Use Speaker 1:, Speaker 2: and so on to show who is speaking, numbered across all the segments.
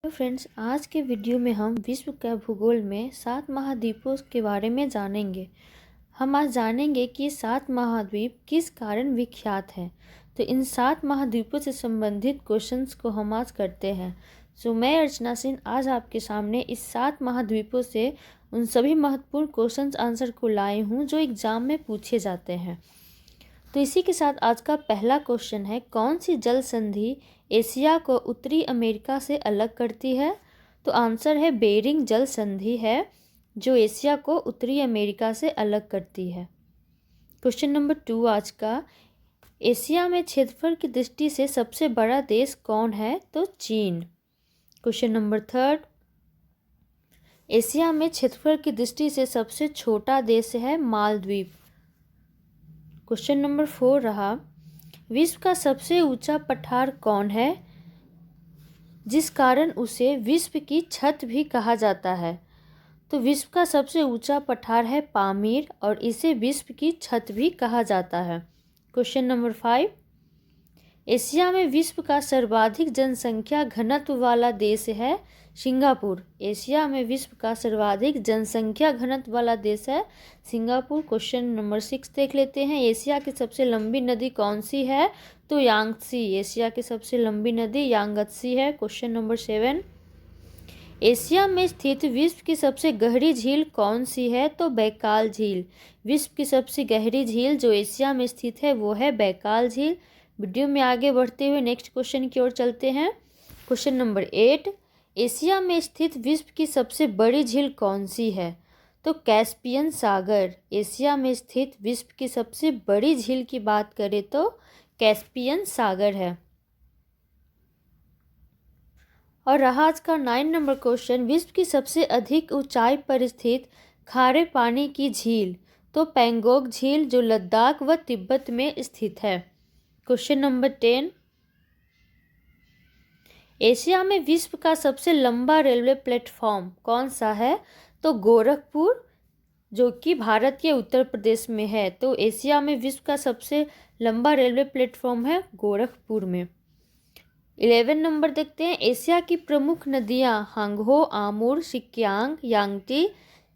Speaker 1: Hello friends, आज के video में हम विश्व का भूगोल में 7 महाद्वीपों के बारे में जानेंगे। हम आज जानेंगे कि 7 महाद्वीप किस कारण विख्यात हैं। तो इन 7 महाद्वीपों से संबंधित क्वेश्चंस को हम आज करते हैं। मैं अर्चना सिंह आज आपके सामने इस 7 महाद्वीपों से उन सभी महत्वपूर्ण क्वेश्चंस आंसर को लाई हूँ जो एग्जाम में पूछे जाते हैं। तो इसी के साथ आज का पहला क्वेश्चन है, कौन सी जल संधि एशिया को उत्तरी अमेरिका से अलग करती है? तो आंसर है बेरिंग जल संधि है जो एशिया को उत्तरी अमेरिका से अलग करती है। क्वेश्चन नंबर 2 आज का, एशिया में क्षेत्रफल की दृष्टि से सबसे बड़ा देश कौन है? तो चीन। क्वेश्चन नंबर 3, एशिया में क्षेत्रफल की दृष्टि से सबसे छोटा देश है मालदीव। क्वेश्चन नंबर 4 रहा, विश्व का सबसे ऊंचा पठार कौन है जिस कारण उसे विश्व की छत भी कहा जाता है? तो विश्व का सबसे ऊंचा पठार है पामीर और इसे विश्व की छत भी कहा जाता है। क्वेश्चन नंबर 5, एशिया में विश्व का सर्वाधिक जनसंख्या घनत्व वाला देश है सिंगापुर। एशिया में विश्व का सर्वाधिक जनसंख्या घनत्व वाला देश है सिंगापुर। क्वेश्चन नंबर 6 देख लेते हैं, एशिया की सबसे लंबी नदी कौन सी है? तो यांगत्सी। एशिया की सबसे लंबी नदी यांगत्सी है। क्वेश्चन नंबर 7, एशिया में स्थित विश्व की सबसे गहरी झील कौन सी है? तो बैकाल झील। विश्व की सबसे गहरी झील जो एशिया में स्थित है वो है बैकाल झील। वीडियो में आगे बढ़ते हुए नेक्स्ट क्वेश्चन की ओर चलते हैं। क्वेश्चन नंबर 8, एशिया में स्थित विश्व की सबसे बड़ी झील कौन सी है? तो कैस्पियन सागर। एशिया में स्थित विश्व की सबसे बड़ी झील की बात करें तो कैस्पियन सागर है। और रहा आज का 9 नंबर क्वेश्चन, विश्व की सबसे अधिक ऊंचाई पर स्थित खारे पानी की झील? तो पेंगोंग झील जो लद्दाख व तिब्बत में स्थित है। क्वेश्चन नंबर 10, एशिया में विश्व का सबसे लंबा रेलवे प्लेटफॉर्म कौन सा है? तो गोरखपुर जो कि भारत के उत्तर प्रदेश में है। तो एशिया में विश्व का सबसे लंबा रेलवे प्लेटफॉर्म है गोरखपुर में। 11 नंबर देखते हैं, एशिया की प्रमुख नदियां हांगहो, आमुर, सिक्यांग, यांगटी,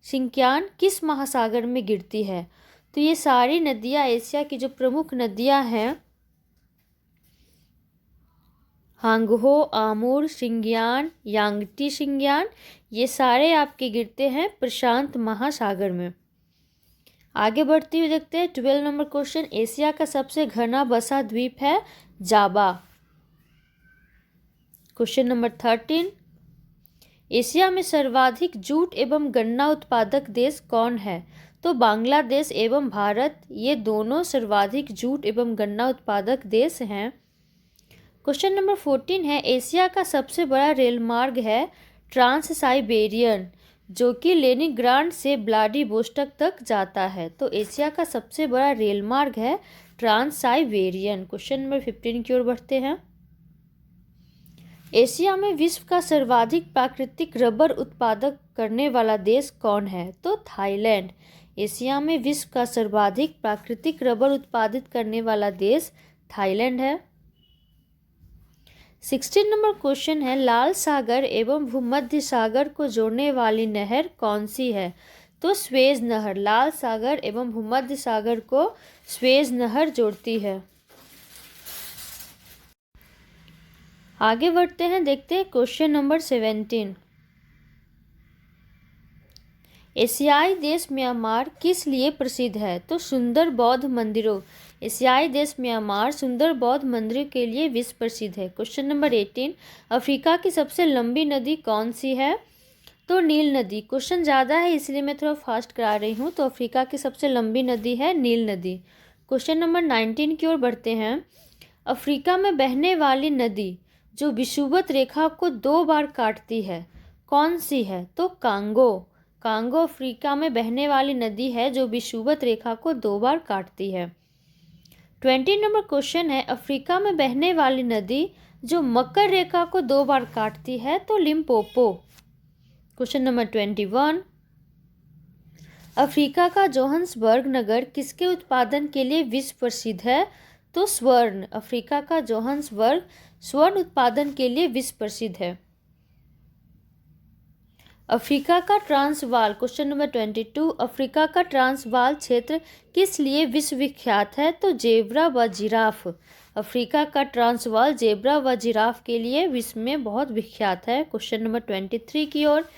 Speaker 1: सिंक्यान किस महासागर में गिरती है? तो ये सारी नदियां एशिया की जो प्रमुख नदियां हैं हांगहो, आमुर, सिंक्यान, यांगटी सिंक्यान, ये सारे आपके गिरते हैं प्रशांत महासागर में। आगे बढ़ते हुए देखते हैं 12 नंबर क्वेश्चन, एशिया का सबसे घना बसा द्वीप है जावा। क्वेश्चन नंबर 13, एशिया में सर्वाधिक जूट एवं गन्ना उत्पादक देश कौन है? तो बांग्लादेश एवं भारत ये दोनों सर्वाधिक जूट एवं गन्ना उत्पादक देश हैं। क्वेश्चन नंबर 14 है, एशिया का सबसे बड़ा रेल मार्ग है ट्रांस साइबेरियन जो कि लेनिनग्राड से व्लादिवोस्टोक तक जाता है। तो एशिया का सबसे बड़ा रेल मार्ग है ट्रांस साइबेरियन। क्वेश्चन नंबर 15 की ओर बढ़ते हैं, एशिया में विश्व का सर्वाधिक प्राकृतिक रबर उत्पादक करने वाला देश कौन है? तो थाईलैंड। एशिया में विश्व का सर्वाधिक प्राकृतिक रबर उत्पादित करने वाला देश थाईलैंड है। 16 नंबर क्वेश्चन है, लाल सागर एवं भूमध्य सागर को जोड़ने वाली नहर कौन सी है? तो स्वेज नहर। लाल सागर एवं भूमध्य सागर को स्वेज नहर जोड़ती है। आगे बढ़ते हैं, देखते हैं क्वेश्चन नंबर 17, एशियाई देश म्यांमार किस लिए प्रसिद्ध है? तो सुंदर बौद्ध मंदिरों। एशियाई देश म्यांमार सुंदर बौद्ध मंदिरों के लिए विश्व प्रसिद्ध है। क्वेश्चन नंबर 18, अफ्रीका की सबसे लंबी नदी कौन सी है? तो नील नदी। क्वेश्चन ज़्यादा है इसलिए मैं थोड़ा फास्ट करा रही हूँ। तो अफ्रीका की सबसे लंबी नदी है नील नदी। क्वेश्चन नंबर 19 की ओर बढ़ते हैं, अफ्रीका में बहने वाली नदी जो विषुवत रेखा को 2 बार काटती है कौन सी है? तो कांगो। कांगो अफ्रीका में बहने वाली नदी है जो विषुवत रेखा को 2 बार काटती है। 20 नंबर क्वेश्चन है, अफ्रीका में बहने वाली नदी जो मकर रेखा को 2 बार काटती है? तो लिम्पोपो। क्वेश्चन नंबर 21, अफ्रीका का जोहान्सबर्ग नगर किसके उत्पादन के लिए विश्व प्रसिद्ध है? तो स्वर्ण। अफ्रीका का जोहान्सबर्ग स्वर्ण उत्पादन के लिए विश्व प्रसिद्ध है। अफ्रीका का ट्रांसवाल, क्वेश्चन नंबर 22, अफ्रीका का ट्रांसवाल क्षेत्र किस लिए विश्वविख्यात है? तो जेब्रा व जिराफ। अफ्रीका का ट्रांसवाल जेब्रा व जिराफ के लिए विश्व में बहुत विख्यात है। क्वेश्चन नंबर 23 की ओर,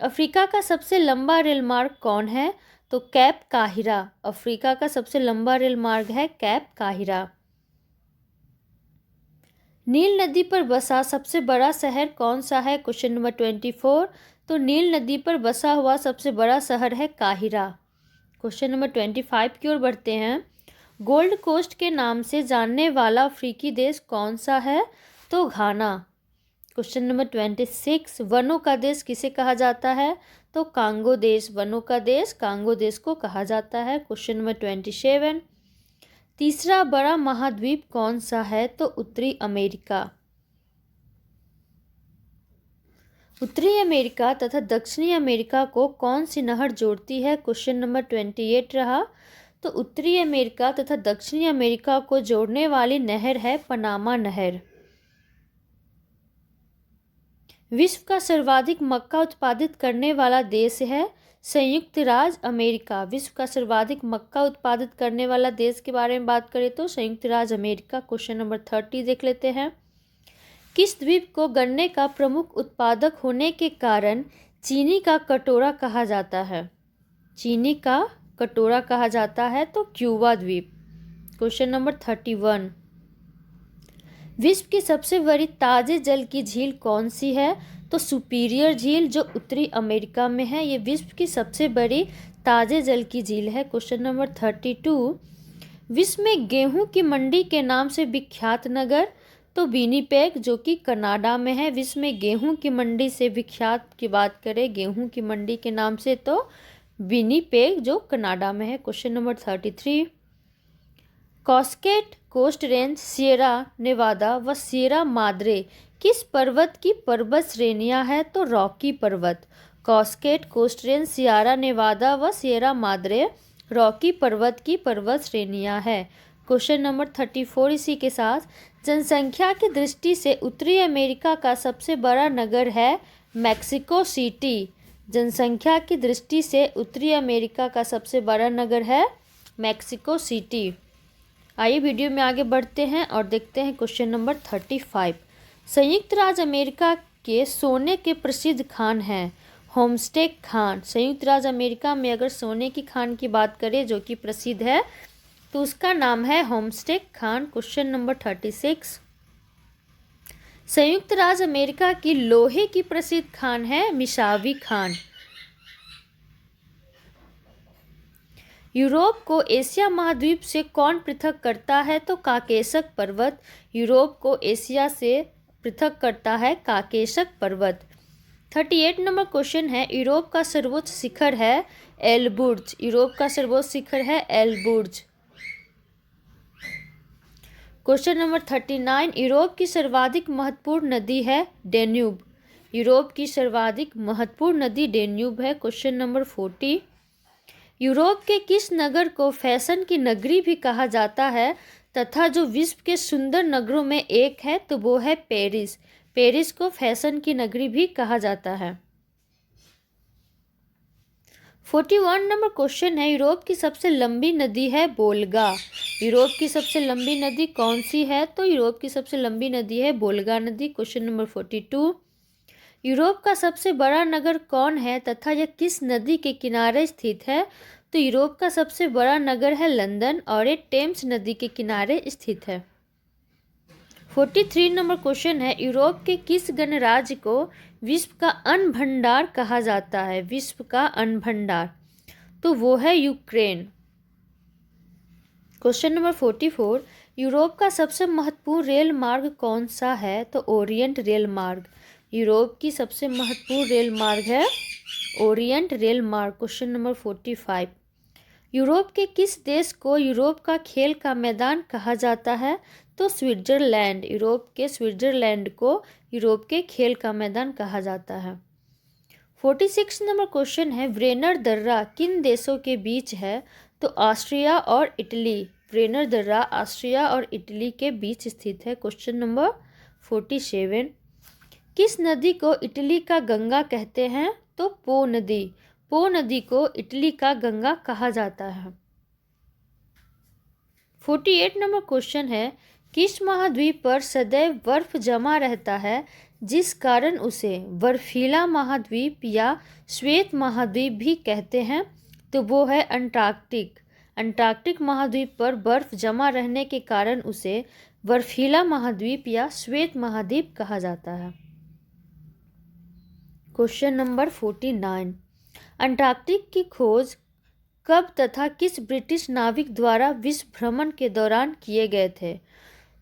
Speaker 1: अफ्रीका का सबसे लंबा रेल मार्ग कौन है? तो कैप काहिरा। अफ्रीका का सबसे लंबा रेल मार्ग है कैप काहिरा। नील नदी पर बसा सबसे बड़ा शहर कौन सा है? क्वेश्चन नंबर 24, तो नील नदी पर बसा हुआ सबसे बड़ा शहर है काहिरा। क्वेश्चन नंबर 25 की ओर बढ़ते हैं। गोल्ड कोस्ट के नाम से जानने वाला अफ्रीकी देश कौन सा है? तो घाना। क्वेश्चन नंबर 26, वनों का देश किसे कहा जाता है? तो कांगो देश। वनों का देश कांगो देश को कहा जाता है। क्वेश्चन नंबर 27, तीसरा बड़ा महाद्वीप कौन सा है? तो उत्तरी अमेरिका। उत्तरी अमेरिका तथा दक्षिणी अमेरिका को कौन सी नहर जोड़ती है? क्वेश्चन नंबर 28 रहा। तो उत्तरी अमेरिका तथा दक्षिणी अमेरिका को जोड़ने वाली नहर है पनामा नहर। विश्व का सर्वाधिक मक्का उत्पादित करने वाला देश है संयुक्त राज्य अमेरिका। विश्व का सर्वाधिक मक्का उत्पादित करने वाला देश के बारे में बात करें तो संयुक्त राज्य अमेरिका। क्वेश्चन नंबर 30 देख लेते हैं। किस द्वीप को गन्ने का प्रमुख उत्पादक होने के कारण चीनी का कटोरा कहा जाता है? चीनी का कटोरा कहा जाता है तो क्यूबा द्वीप। क्वेश्चन नंबर 31, विश्व की सबसे बड़ी ताजे जल की झील कौन सी है? तो सुपीरियर झील जो उत्तरी अमेरिका में है, ये विश्व की सबसे बड़ी ताजे जल की झील है। क्वेश्चन नंबर 32, विश्व में गेहूं की मंडी के नाम से विख्यात नगर? तो विनिपेग जो कि कनाडा में है। विश्व में गेहूं की मंडी से विख्यात की बात करें, गेहूं की मंडी के नाम से, तो विनिपेग जो कनाडा में है। Question number 33, Cascade coast range, Sierra Nevada व सिएरा माद्रे किस पर्वत की पर्वत श्रेणियां हैं? तो रॉकी पर्वत। कॉस्केट कोस्ट रेंज, सिएरा नेवादा व सिएरा माद्रे रॉकी पर्वत की पर्वत श्रेणियां हैं। क्वेश्चन नंबर 34 इसी के साथ, जनसंख्या की दृष्टि से उत्तरी अमेरिका का सबसे बड़ा नगर है मैक्सिको सिटी। जनसंख्या की दृष्टि से उत्तरी अमेरिका का सबसे बड़ा नगर है मैक्सिको सिटी। आइए वीडियो में आगे बढ़ते हैं और देखते हैं क्वेश्चन नंबर 35। संयुक्त राज्य अमेरिका के सोने के प्रसिद्ध खान हैं होमस्टेक खान। संयुक्त राज्य अमेरिका में अगर सोने की खान की बात करें जो कि प्रसिद्ध है तो उसका नाम है होमस्टेक खान। क्वेश्चन नंबर 36, संयुक्त राज्य अमेरिका की लोहे की प्रसिद्ध खान है मिसावी खान। यूरोप को एशिया महाद्वीप से कौन पृथक करता है? तो काकेशस पर्वत। यूरोप को एशिया से पृथक करता है काकेशस पर्वत। 38 नंबर क्वेश्चन है, यूरोप का सर्वोच्च शिखर है एलबुर्ज। यूरोप का सर्वोच्च शिखर है एलबुर्ज। क्वेश्चन नंबर 39, यूरोप की सर्वाधिक महत्वपूर्ण नदी है डेन्यूब। यूरोप की सर्वाधिक महत्वपूर्ण नदी डेन्यूब है। क्वेश्चन नंबर 40, यूरोप के किस नगर को फैशन की नगरी भी कहा जाता है तथा जो विश्व के सुंदर नगरों में एक है? तो वो है पेरिस। पेरिस को फैशन की नगरी भी कहा जाता है। 41 नंबर क्वेश्चन है, यूरोप की सबसे लंबी नदी है बोल्गा। यूरोप की सबसे लंबी नदी कौन सी है? तो यूरोप की सबसे लंबी नदी है बोल्गा नदी। क्वेश्चन नंबर 42, यूरोप का सबसे बड़ा नगर कौन है तथा यह किस नदी के किनारे स्थित है? तो यूरोप का सबसे बड़ा नगर है लंदन और ये टेम्स नदी के किनारे स्थित है। 43 नंबर क्वेश्चन है, यूरोप के किस गणराज्य को विश्व का अन्न भंडार कहा जाता है? विश्व का अन्न भंडार, तो वो है यूक्रेन। क्वेश्चन नंबर 44, यूरोप का सबसे महत्वपूर्ण रेल मार्ग कौन सा है? तो ओरिएंट रेल मार्ग। यूरोप की सबसे महत्वपूर्ण रेल मार्ग है ओरिएंट रेल मार्ग। क्वेश्चन नंबर 45, यूरोप के किस देश को यूरोप का खेल का मैदान कहा जाता है? तो स्विट्जरलैंड। यूरोप के स्विट्जरलैंड को यूरोप के खेल का मैदान कहा जाता है। 46 नंबर क्वेश्चन है, ब्रेनर दर्रा किन देशों के बीच है? तो ऑस्ट्रिया और इटली। ब्रेनर दर्रा ऑस्ट्रिया और इटली के बीच स्थित है। क्वेश्चन नंबर 47, किस नदी को इटली का गंगा कहते हैं? तो पो नदी। पो नदी को इटली का गंगा कहा जाता है। 48 नंबर क्वेश्चन है, किस महाद्वीप पर सदैव बर्फ जमा रहता है जिस कारण उसे बर्फीला महाद्वीप या श्वेत महाद्वीप भी कहते हैं? तो वो है अंटार्कटिक। अंटार्कटिक महाद्वीप पर बर्फ जमा रहने के कारण उसे बर्फीला महाद्वीप या श्वेत महाद्वीप कहा जाता है। क्वेश्चन नंबर 49, अंटार्कटिक की खोज कब तथा किस ब्रिटिश नाविक द्वारा विश्व भ्रमण के दौरान किए गए थे?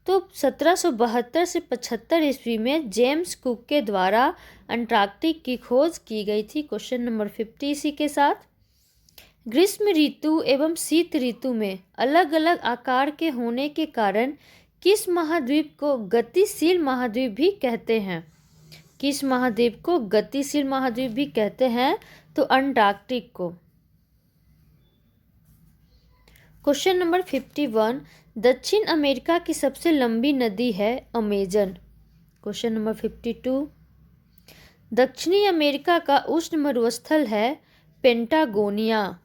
Speaker 1: तो 1772 से 75 ईस्वी में जेम्स कुक के द्वारा अंटार्कटिक की खोज की गई थी। क्वेश्चन नंबर 50 इसी के साथ। ग्रीष्म ऋतु एवं शीत ऋतु में अलग अलग आकार के होने के कारण किस महाद्वीप को गतिशील महाद्वीप भी कहते हैं? किस महाद्वीप को गतिशील महाद्वीप भी कहते हैं? तो अंटार्कटिक को। क्वेश्चन नंबर 51, दक्षिण अमेरिका की सबसे लंबी नदी है अमेजन। क्वेश्चन नंबर 52, दक्षिणी अमेरिका का उष्ण मरुस्थल है पेंटागोनिया।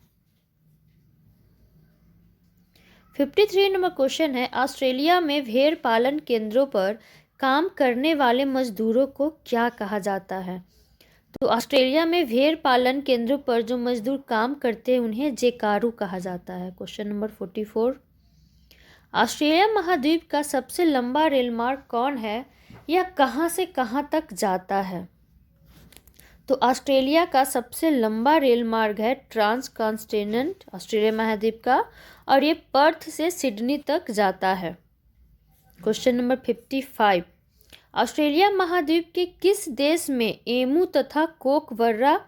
Speaker 1: 53 नंबर क्वेश्चन है, ऑस्ट्रेलिया में भेड़ पालन केंद्रों पर काम करने वाले मजदूरों को क्या कहा जाता है? तो ऑस्ट्रेलिया में भेड़ पालन केंद्रों पर जो मजदूर काम करते हैं उन्हें जेकारू कहा जाता है। क्वेश्चन नंबर 44, ऑस्ट्रेलिया महाद्वीप का सबसे लंबा रेल मार्ग कौन है? यह कहाँ से कहाँ तक जाता है? तो ऑस्ट्रेलिया का सबसे लंबा रेल मार्ग है ट्रांस कॉन्टिनेंट ऑस्ट्रेलिया महाद्वीप का, और ये पर्थ से सिडनी तक जाता है। क्वेश्चन नंबर 55, ऑस्ट्रेलिया महाद्वीप के किस देश में एमू तथा कोकबर्रा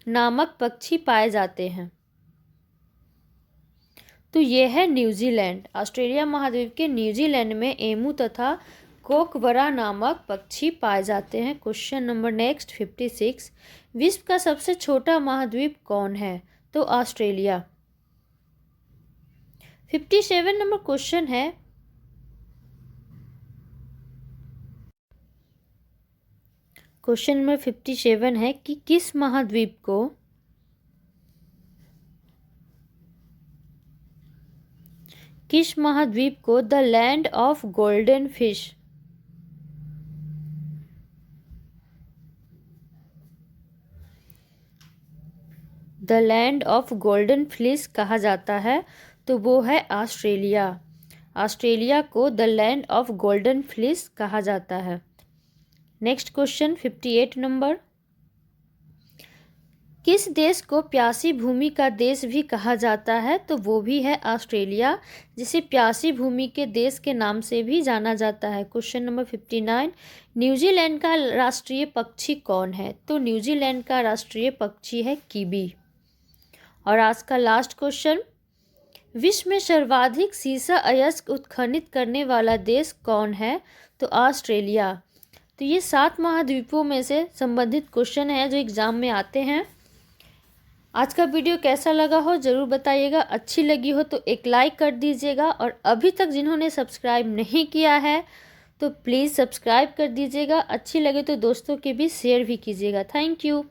Speaker 1: नामक पक्षी पाए जाते हैं? तो ये है न्यूजीलैंड। ऑस्ट्रेलिया महाद्वीप के न्यूजीलैंड में एमू तथा कोकबरा नामक पक्षी पाए जाते हैं। क्वेश्चन नंबर नेक्स्ट 56, विश्व का सबसे छोटा महाद्वीप कौन है? तो ऑस्ट्रेलिया। 57 नंबर क्वेश्चन है, क्वेश्चन नंबर 57 है कि किस महाद्वीप को the land of golden fish कहा जाता है? तो वो है ऑस्ट्रेलिया। ऑस्ट्रेलिया को the land of golden fish कहा जाता है। नेक्स्ट क्वेश्चन 58 नंबर, किस देश को प्यासी भूमि का देश भी कहा जाता है? तो वो भी है ऑस्ट्रेलिया, जिसे प्यासी भूमि के देश के नाम से भी जाना जाता है। क्वेश्चन नंबर 59, न्यूजीलैंड का राष्ट्रीय पक्षी कौन है? तो न्यूजीलैंड का राष्ट्रीय पक्षी है कीवी। और आज का लास्ट क्वेश्चन, विश्व में सर्वाधिक सीसा अयस्क उत्खनन करने वाला देश कौन है? तो ऑस्ट्रेलिया। तो ये 7 महाद्वीपों में से संबंधित क्वेश्चन है जो एग्जाम में आते हैं। आज का वीडियो कैसा लगा हो ज़रूर बताइएगा। अच्छी लगी हो तो एक लाइक कर दीजिएगा, और अभी तक जिन्होंने सब्सक्राइब नहीं किया है तो प्लीज़ सब्सक्राइब कर दीजिएगा। अच्छी लगे तो दोस्तों के भी शेयर भी कीजिएगा। Thank you.